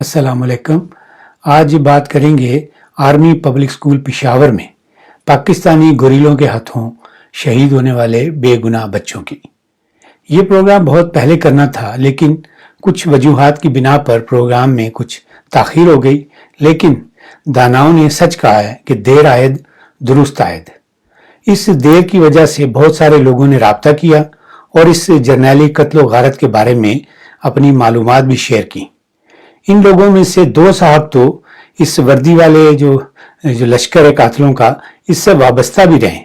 अस्सलाम वालेकुम। आज बात करेंगे आर्मी पब्लिक स्कूल पेशावर में पाकिस्तानी गोरिल्लों के हाथों शहीद होने वाले बेगुनाह बच्चों की। ये प्रोग्राम बहुत पहले करना था, लेकिन कुछ वजूहात की बिना पर प्रोग्राम में कुछ ताखीर हो गई। लेकिन दानाओं ने सच कहा है कि देर आयद दुरुस्त आयद। इस देर की वजह से बहुत सारे लोगों ने राब्ता किया और इस जर्नैली कत्ल गारत के बारे में अपनी मालूमात भी शेयर की। इन लोगों में से दो साहब तो इस वर्दी वाले जो लश्कर कातिलों का इससे वाबस्ता भी रहे,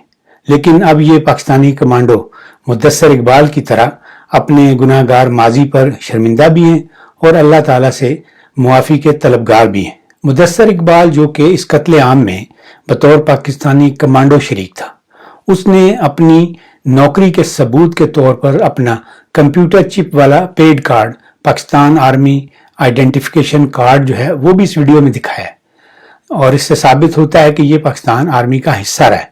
लेकिन अब ये पाकिस्तानी कमांडो मुदस्सर इकबाल की तरह अपने गुनाहगार माजी पर शर्मिंदा भी हैं और अल्लाह ताला से मुआफ़ी के तलबगार भी हैं। मुदस्सर इकबाल, जो कि इस कत्ले आम में बतौर पाकिस्तानी कमांडो शरीक था, उसने अपनी नौकरी के सबूत के तौर पर अपना कंप्यूटर चिप वाला paid card, Pakistan army identification card जो है, वो भी इस वीडियो में दिखाया है और इससे साबित होता है कि ये पाकिस्तान आर्मी का हिस्सा रहा है।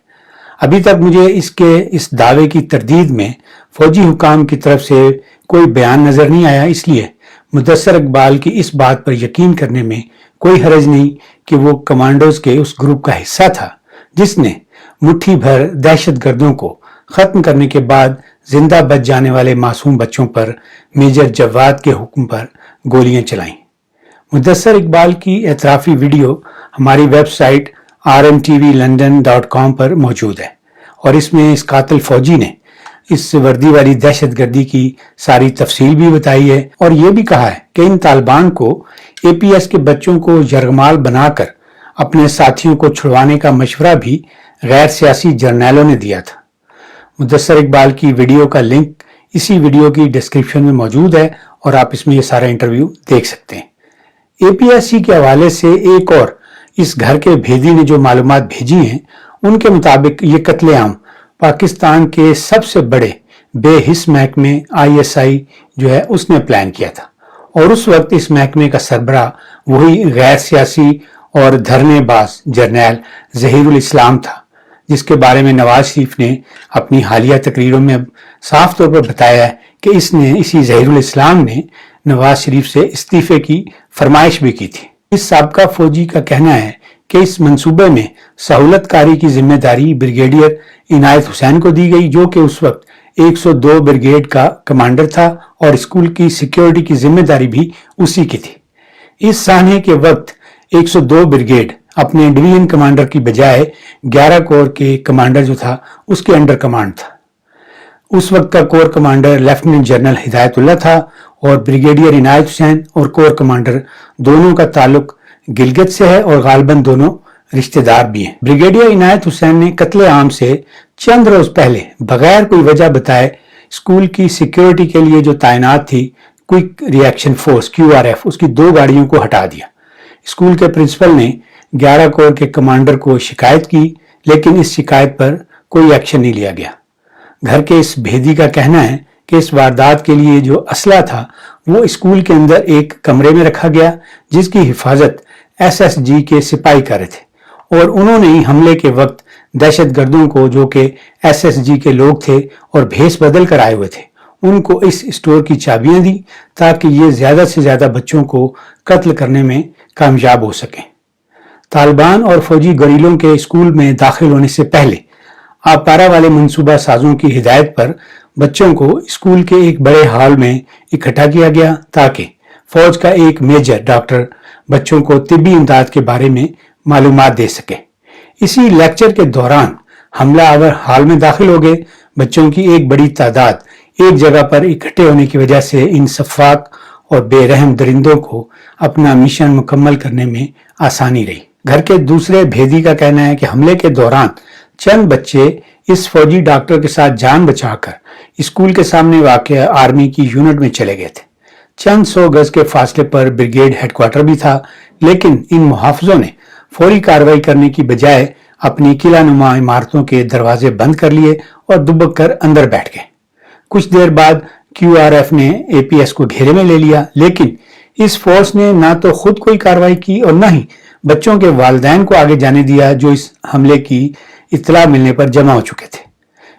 अभी तक मुझे इस दावे की तरदीद में फौजी हुकाम की तरफ से कोई बयान नजर नहीं आया, इसलिए मुदस्सर इकबाल की इस बात पर यकीन करने में कोई हरज नहीं कि वो कमांडोज के उस ग्रुप का हिस्सा था जिसने मुट्ठी भर दहशत गर्दों को खत्म करने के बाद जिंदा बच जाने वाले मासूम बच्चों पर मेजर जवाद के हुक्म पर गोलियां चलाईं। मुदस्सर इकबाल की एतराफी वीडियो हमारी वेबसाइट rmtvlondon.com पर मौजूद है और इसमें इस कातिल फौजी ने इस वर्दी वाली दहशतगर्दी की सारी तफसील भी बताई है और ये भी कहा है कि इन तालिबान को APS के बच्चों को यरगमाल बनाकर अपने साथियों को छुड़वाने का मशवरा भी गैर सियासी जर्नैलों ने दिया था। मुदस्सर इकबाल की वीडियो का लिंक इसी वीडियो की डिस्क्रिप्शन में मौजूद है और आप इसमें ये सारा इंटरव्यू देख सकते हैं। APSC के हवाले से एक और इस घर के भेदी ने जो मालूमात भेजी हैं, उनके मुताबिक ये कत्लेआम पाकिस्तान के सबसे बड़े बेहिस महकमे ISI जो है उसने प्लान किया था और उस वक्त इस महकमे का सरबराह वही गैर सियासी और धरनेबाज जर्नैल ज़हीरुल इस्लाम था, जिसके बारे में नवाज शरीफ ने अपनी हालिया तकरीरों में साफ तौर पर बताया है कि इसी ज़हीरुल इस्लाम ने नवाज शरीफ से इस्तीफे की फरमाइश भी की थी। इस साबका फौजी का कहना है कि इस मंसूबे में सहूलतकारी की जिम्मेदारी ब्रिगेडियर इनायत हुसैन को दी गई, जो कि उस वक्त 102 ब्रिगेड का कमांडर था और स्कूल की सिक्योरिटी की जिम्मेदारी भी उसी की थी। इस सान्हे के वक्त 102 ब्रिगेड अपने डिवीजन कमांडर की बजाय 11 कोर के कमांडर जो था उसके अंडर कमांड था। उस वक्त का core commander lieutenant general Hidayatullah था और ब्रिगेडियर इनायत हुसैन और कोर कमांडर दोनों का ताल्लुक गिलगित से है और गालबन दोनों रिश्तेदार भी हैं। ब्रिगेडियर इनायत हुसैन ने कत्ले आम से चंद रोज पहले बगैर कोई वजह बताए स्कूल की सिक्योरिटी के लिए जो तैनात थी क्विक रिएक्शन फोर्स QRF, उसकी 2 गाड़ियों को हटा दिया। स्कूल के प्रिंसिपल ने 11 कोर के कमांडर को शिकायत की, लेकिन इस शिकायत पर कोई एक्शन नहीं लिया गया। घर के इस भेदी का कहना है कि इस वारदात के लिए जो असला था वो स्कूल के अंदर एक कमरे में रखा गया, जिसकी हिफाजत SSG के सिपाही कर रहे थे और उन्होंने ही हमले के वक्त दहशतगर्दों को, जो कि SSG के लोग थे और भेस बदल कर आए हुए थे, उनको इस स्टोर की चाबियां दी ताकि ये ज्यादा से ज्यादा बच्चों को कत्ल करने में कामयाब हो सकें। तालिबान और फौजी गोरिल्लों के स्कूल में दाखिल होने से पहले आपारा वाले मंसूबा साजों की हिदायत पर बच्चों को स्कूल के एक बड़े हॉल में इकट्ठा किया गया ताकि फौज का एक मेजर डॉक्टर बच्चों को तिब्बी इमदाद के बारे में मालूमात दे सके। इसी लेक्चर के दौरान हमलावर हॉल में दाखिल हो गए। बच्चों की एक बड़ी तादाद एक जगह पर इकट्ठे होने की वजह से इन सफाक और बेरहम दरिंदों को अपना मिशन मुकम्मल करने में आसानी रही। घर के दूसरे भेदी का कहना है कि हमले के दौरान चंद बच्चे इस फौजी डॉक्टर के साथ जान बचाकर स्कूल के सामने वाक़ आर्मी की यूनिट में चले गए थे। चंद 100 गज के फासले पर ब्रिगेड हेडक्वार्टर भी था, लेकिन इन मुहाफिजों ने फौरी कार्रवाई करने की बजाय अपनी किलानुमा इमारतों के दरवाजे बंद कर लिए और दुबक कर अंदर बैठ गए। कुछ देर बाद QRF ने APS को घेरे में ले लिया, लेकिन इस फोर्स ने ना तो खुद कोई कार्रवाई की और न ही बच्चों के वालिदैन को आगे जाने दिया, जो इस हमले की इत्तला मिलने पर जमा हो चुके थे।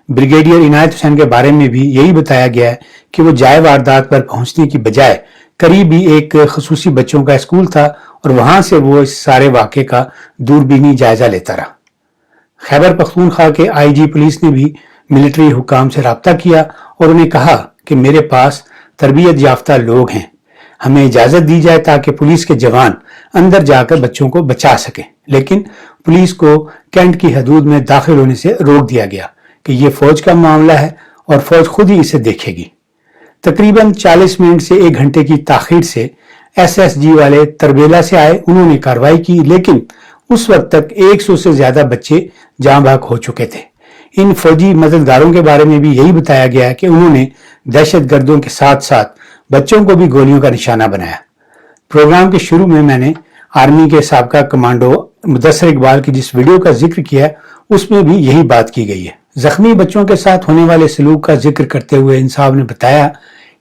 ब्रिगेडियर इनायत हुसैन के बारे में भी यही बताया गया है कि वो जाए वारदात पर पहुंचने की बजाय قریب ہی ایک خصوصی بچوں کا اسکول تھا اور وہاں سے وہ اس سارے واقعے کا دوربینی جائزہ لیتا رہا۔ خیبر پختونخوا کے آئی جی پولیس نے بھی ملٹری حکام سے رابطہ کیا اور انہیں کہا کہ میرے پاس تربیت یافتہ لوگ ہیں، ہمیں اجازت دی جائے تاکہ پولیس کے جوان اندر جا کر بچوں کو بچا سکیں، لیکن پولیس کو کینٹ کی حدود میں داخل ہونے سے روک دیا گیا کہ یہ فوج کا معاملہ ہے اور فوج خود ہی اسے دیکھے گی۔ تقریباً 40 منٹ سے 1 گھنٹے کی تاخیر سے ایس ایس جی والے تربیلا سے آئے، انہوں نے کارروائی کی، لیکن اس وقت تک 100 سے زیادہ بچے جاں بحق ہو چکے تھے۔ ان فوجی مددگاروں کے بارے میں بھی یہی بتایا گیا ہے کہ انہوں نے دہشت گردوں کے ساتھ ساتھ بچوں کو بھی گولیوں کا نشانہ بنایا۔ پروگرام کے شروع میں نے آرمی کے سابقہ کمانڈو مدثر اقبال کی جس ویڈیو کا ذکر کیا ہے اس میں بھی یہی بات کی گئی ہے۔ زخمی بچوں کے ساتھ ہونے والے سلوک کا ذکر کرتے ہوئے انصاف نے بتایا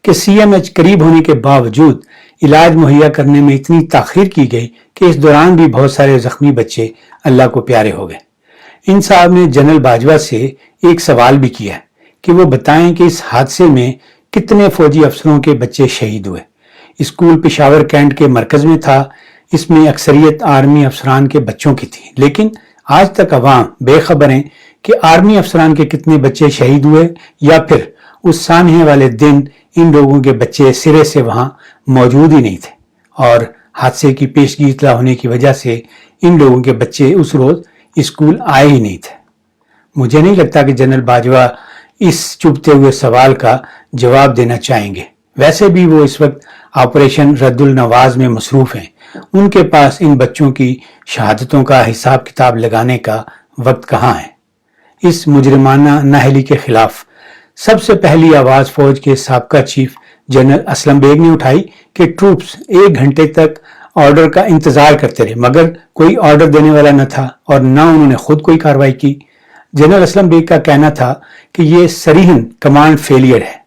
کہ سی ایم ایچ قریب ہونے کے باوجود علاج مہیا کرنے میں اتنی تاخیر کی گئی کہ اس دوران بھی بہت سارے زخمی بچے اللہ کو پیارے ہو گئے۔ انصاف نے جنرل باجوہ سے ایک سوال بھی کیا کہ وہ بتائیں کہ اس حادثے میں کتنے فوجی افسروں کے بچے شہید ہوئے۔ اسکول پشاور کینٹ کے مرکز میں تھا، اس میں اکثریت آرمی افسران کے بچوں کی تھی، لیکن آج تک عوام بے خبر ہیں کہ آرمی افسران کے کتنے بچے شہید ہوئے یا پھر اس سانحے والے دن ان لوگوں کے بچے سرے سے وہاں موجود ہی نہیں تھے اور حادثے کی پیشگی اطلاع ہونے کی وجہ سے ان لوگوں کے بچے اس روز اسکول آئے ہی نہیں تھے۔ مجھے نہیں لگتا کہ جنرل باجوہ اس چبھتے ہوئے سوال کا جواب دینا چاہیں گے، ویسے بھی وہ اس وقت آپریشن رد النواز میں مصروف ہیں، ان کے پاس ان بچوں کی شہادتوں کا حساب کتاب لگانے کا وقت کہاں ہے۔ اس مجرمانہ نااہلی کے خلاف سب سے پہلی آواز فوج کے سابقہ چیف جنرل اسلم بیگ نے اٹھائی کہ ٹروپس 1 گھنٹے تک آرڈر کا انتظار کرتے رہے، مگر کوئی آرڈر دینے والا نہ تھا اور نہ انہوں نے خود کوئی کارروائی کی۔ جنرل اسلم بیگ کا کہنا تھا کہ یہ صریحاً کمانڈ فیلئر ہے۔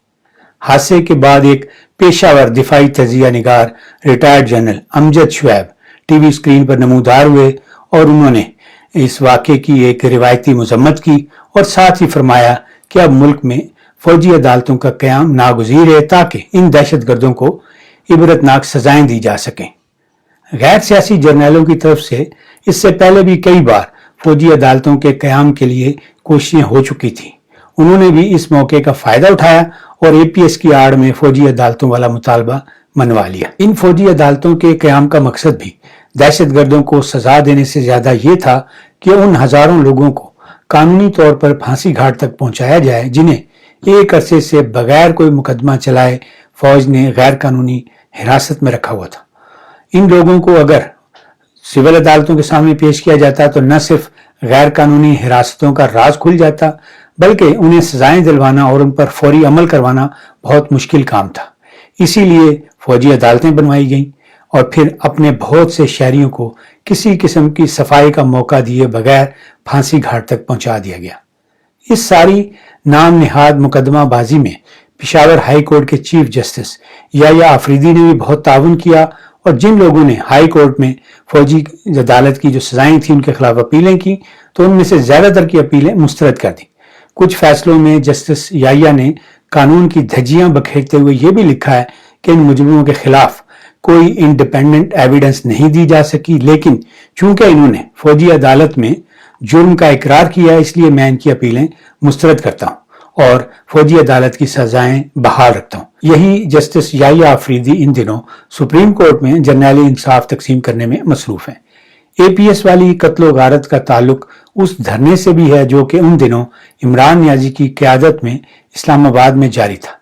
حادثے کے بعد ایک پیشہ ور دفاعی تجزیہ نگار ریٹائرڈ جنرل امجد شعیب ٹی وی اسکرین پر نمودار ہوئے اور انہوں نے اس واقعے کی ایک روایتی مذمت کی اور ساتھ ہی فرمایا کہ اب ملک میں فوجی عدالتوں کا قیام ناگزیر ہے تاکہ ان دہشت گردوں کو عبرتناک سزائیں دی جا سکیں۔ غیر سیاسی جرنیلوں کی طرف سے اس سے پہلے بھی کئی بار فوجی عدالتوں کے قیام کے لیے کوششیں ہو چکی تھیں، انہوں نے بھی اس موقع کا فائدہ اٹھایا اور اے پی ایس کی آڑ میں فوجی عدالتوں والا مطالبہ منوا لیا۔ ان فوجی عدالتوں کے قیام کا مقصد بھی دہشت گردوں کو سزا دینے سے زیادہ یہ تھا کہ ان ہزاروں لوگوں کو قانونی طور پر پھانسی گھاٹ تک پہنچایا جائے جنہیں ایک عرصے سے بغیر کوئی مقدمہ چلائے فوج نے غیر قانونی حراست میں رکھا ہوا تھا۔ ان لوگوں کو اگر سول عدالتوں کے سامنے پیش کیا جاتا تو نہ صرف غیر قانونی حراستوں کا راز کھل جاتا بلکہ انہیں سزائیں دلوانا اور ان پر فوری عمل کروانا بہت مشکل کام تھا۔ اسی لیے فوجی عدالتیں بنوائی گئیں اور پھر اپنے بہت سے شہریوں کو کسی قسم کی صفائی کا موقع دیے بغیر پھانسی گھاٹ تک پہنچا دیا گیا۔ اس ساری نام نہاد مقدمہ بازی میں پشاور ہائی کورٹ کے چیف جسٹس یحییٰ آفریدی نے بھی بہت تعاون کیا اور جن لوگوں نے ہائی کورٹ میں فوجی عدالت کی جو سزائیں تھیں ان کے خلاف اپیلیں کی تو ان میں سے زیادہ تر کی اپیلیں مسترد کر دیں۔ کچھ فیصلوں میں جسٹس یحییٰ نے قانون کی دھجیاں بکھیرتے ہوئے یہ بھی لکھا ہے کہ ان مجرموں کے خلاف کوئی انڈیپینڈنٹ ایویڈنس نہیں دی جا سکی، لیکن چونکہ انہوں نے فوجی عدالت میں جرم کا اقرار کیا اس لیے میں ان کی اپیلیں مسترد کرتا ہوں اور فوجی عدالت کی سزائیں بحال رکھتا ہوں۔ یہی جسٹس یحییٰ آفریدی ان دنوں سپریم کورٹ میں جرنیلی انصاف تقسیم کرنے میں مصروف ہیں۔ اے پی ایس والی قتل و غارت کا تعلق اس دھرنے سے بھی ہے جو کہ ان دنوں عمران نیازی کی قیادت میں اسلام آباد میں جاری تھا۔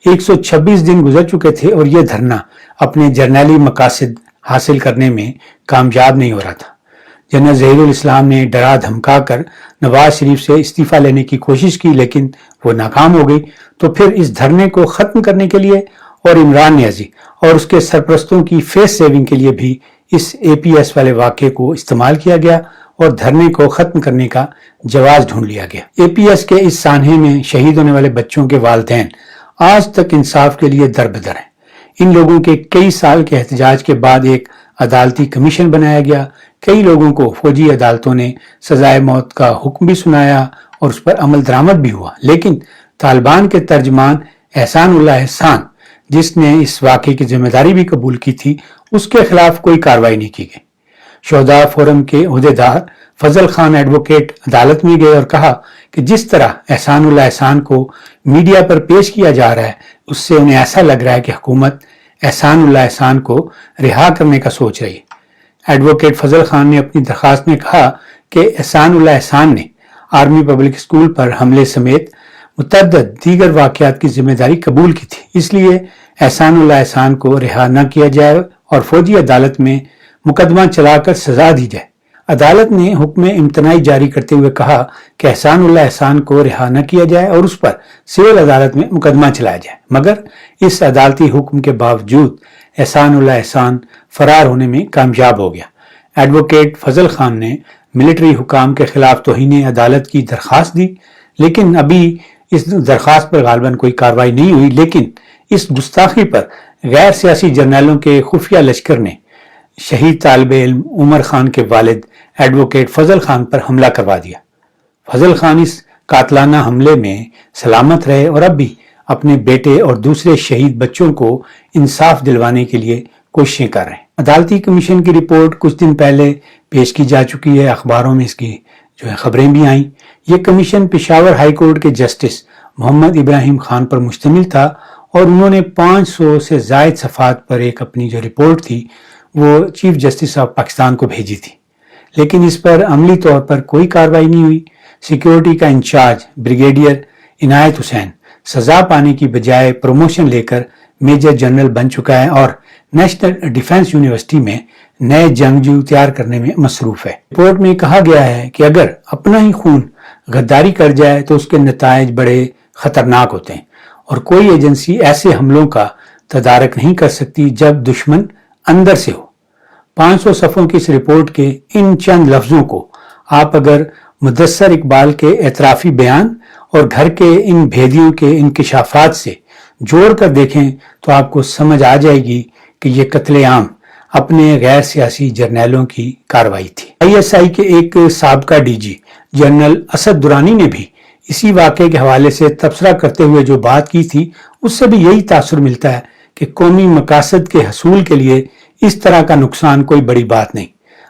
126 دن گزر چکے تھے اور یہ دھرنا اپنے جرنیلی مقاصد حاصل کرنے میں کامیاب نہیں ہو رہا تھا۔ جنرل ظہیر الاسلام نے ڈرا دھمکا کر نواز شریف سے استعفیٰ لینے کی کوشش کی لیکن وہ ناکام ہو گئی، تو پھر اس دھرنے کو ختم کرنے کے لیے اور عمران نیازی اور اس کے سرپرستوں کی فیس سیونگ کے لیے بھی اس اے پی ایس والے واقعے کو استعمال کیا گیا اور دھرنے کو ختم کرنے کا جواز ڈھونڈ لیا گیا۔ اے پی ایس کے اس سانحے میں شہید ہونے والے بچوں کے والدین آج تک انصاف کے لیے دربدر ہیں۔ ان لوگوں کے کئی سال کے احتجاج کے بعد ایک عدالتی کمیشن بنایا گیا، کئی لوگوں کو فوجی عدالتوں نے سزائے موت کا حکم بھی سنایا اور اس پر عمل درآمد بھی ہوا، لیکن طالبان کے ترجمان احسان اللہ احسان जिसने इस वाक़े की जिम्मेदारी भी कबूल की थी, उसके खिलाफ कोई कार्रवाई नहीं की गई। शोहदा फोरम के ओहदेदार फजल खान एडवोकेट अदालत में गए और कहा कि जिस तरह एहसानुल्लाह एहसान को मीडिया पर पेश किया जा रहा है, उससे उन्हें ऐसा लग रहा है कि हुकूमत एहसानुल्लाह एहसान को रिहा करने का सोच रही है। एडवोकेट फजल खान ने अपनी दरखास्त में कहा कि एहसानुल्लाह एहसान ने आर्मी पब्लिक स्कूल पर हमले समेत मुतअद्दिद दीगर वाक़यात की जिम्मेदारी कबूल की थी, इसलिए एहसानुल्लाह एहसान को रिहा न किया जाए और फौजी अदालत में मुकदमा चलाकर सजा दी जाए। अदालत ने हुक्म इम्तनाई जारी करते हुए कहा कि एहसानुल्लाह एहसान को रिहा न किया जाए और उस पर सिविल अदालत में मुकदमा चलाया जाए, मगर इस अदालती हुक्म के बावजूद एहसानुल्लाह एहसान फरार होने में कामयाब हो गया। एडवोकेट फजल खान ने मिलिट्री हुकाम के खिलाफ तौहीन अदालत की दरखास्त दी, लेकिन अभी इस दरखास्त पर गालबन कोई कार्रवाई नहीं हुई। लेकिन इस गुस्ताखी पर गैर सियासी जर्नैलों के खुफिया लश्कर ने शहीद तालिब इल्म उमर खान के वालिद एडवोकेट फजल खान पर हमला करवा दिया। फजल खान इस कातलाना हमले में सलामत रहे और अब भी अपने बेटे और दूसरे शहीद बच्चों को इंसाफ दिलवाने के लिए कोशिशें कर रहे हैं। अदालती कमीशन की रिपोर्ट कुछ दिन पहले पेश की जा चुकी है, अखबारों में इसकी जो है खबरें भी आई। ये कमीशन पेशावर हाई कोर्ट के जस्टिस मोहम्मद इब्राहिम खान पर मुश्तमिल था और उन्होंने 500 से जायद सफ़ात पर एक अपनी जो रिपोर्ट थी वो चीफ जस्टिस ऑफ पाकिस्तान को भेजी थी, लेकिन इस पर अमली तौर पर कोई कार्रवाई नहीं हुई। सिक्योरिटी का इंचार्ज ब्रिगेडियर इनायत हुसैन सजा पाने की बजाय प्रमोशन लेकर मेजर जनरल बन चुका है और नेशनल डिफेंस यूनिवर्सिटी में नए जंगजू तैयार करने में मसरूफ है। रिपोर्ट में कहा गया है कि अगर अपना ही खून गद्दारी कर जाए तो उसके नतायज बड़े खतरनाक होते हैं और कोई एजेंसी ऐसे हमलों का तदारक नहीं कर सकती जब दुश्मन अंदर से हो। 500 सफ़ों की इस रिपोर्ट के इन चंद लफ्जों को आप अगर मुदस्सर इकबाल के एतराफ़ी बयान और घर के इन भेदियों के इंकिशाफात से जोड़ कर देखें तो आपको समझ आ जाएगी कि ये कत्लेआम अपने गैर सियासी जर्नैलों की कार्रवाई थी। ISI के एक साबका DG जनरल असद दुरानी ने भी इसी वाक़े के हवाले से तबसरा करते हुए जो बात की थी, उससे भी यही तासुर मिलता है कि कौमी मकासद के हसूल के लिए इस तरह का नुकसान कोई बड़ी बात नहीं।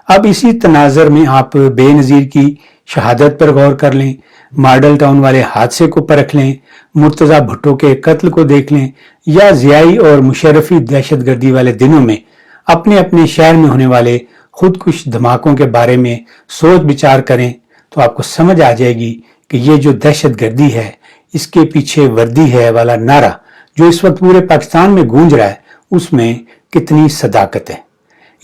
अब इसी तनाजर में आप बेनज़ीर की शहादत पर गौर कर लें, मॉडल टाउन वाले हादसे को परख लें, मुर्तज़ा भुट्टो के कत्ल को देख लें या ज़ियाई और मुशर्रफी दहशतगर्दी वाले दिनों में अपने अपने शहर में होने वाले खुदकुश धमाकों के बारे में सोच विचार करें तो आपको समझ आ जाएगी कि ये जो दहशतगर्दी है, इसके पीछे वर्दी है वाला नारा जो इस वक्त पूरे पाकिस्तान में गूंज रहा है, उसमें कितनी सदाकत है।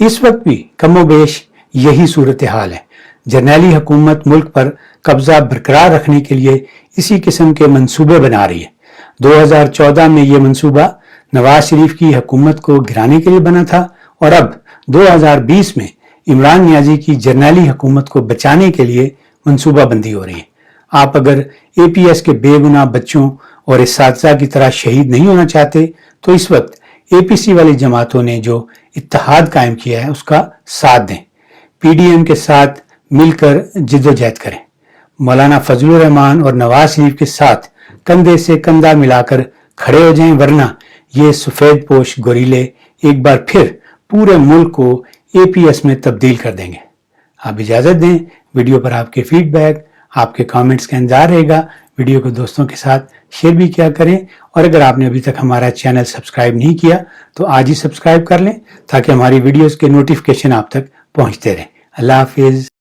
इस वक्त भी कमोबेश यही सूरत हाल है। जर्नैली हुकूमत मुल्क पर कब्जा बरकरार रखने के लिए इसी किस्म के मंसूबे बना रही है। 2014 में यह मंसूबा नवाज शरीफ की हुकूमत को गिराने के लिए बना था और अब 2020 में इमरान नियाजी की जर्नैली हुकूमत को बचाने के लिए मंसूबा बंदी हो रही है। आप अगर APS के बेगुनाह बच्चों और इस्सातिज़ा की तरह शहीद नहीं होना चाहते तो इस वक्त APC वाली जमातों ने जो इत्तेहाद कायम किया है उसका साथ दें, PDM के साथ मिलकर जिद्दोजहद करें, मौलाना फजलुर रहमान और नवाज शरीफ के साथ कंधे से कंधा मिलाकर खड़े हो जाएं, वरना ये सफेद पोश गोरीले एक बार फिर पूरे मुल्क को APS में तब्दील कर देंगे। आप इजाज़त दें। वीडियो पर आपके फीडबैक, आपके कमेंट्स का इंतजार रहेगा। वीडियो को दोस्तों के साथ शेयर भी किया करें और अगर आपने अभी तक हमारा चैनल सब्सक्राइब नहीं किया तो आज ही सब्सक्राइब कर लें ताकि हमारी वीडियोस के नोटिफिकेशन आप तक पहुंचते रहें। अल्लाह हाफिज़।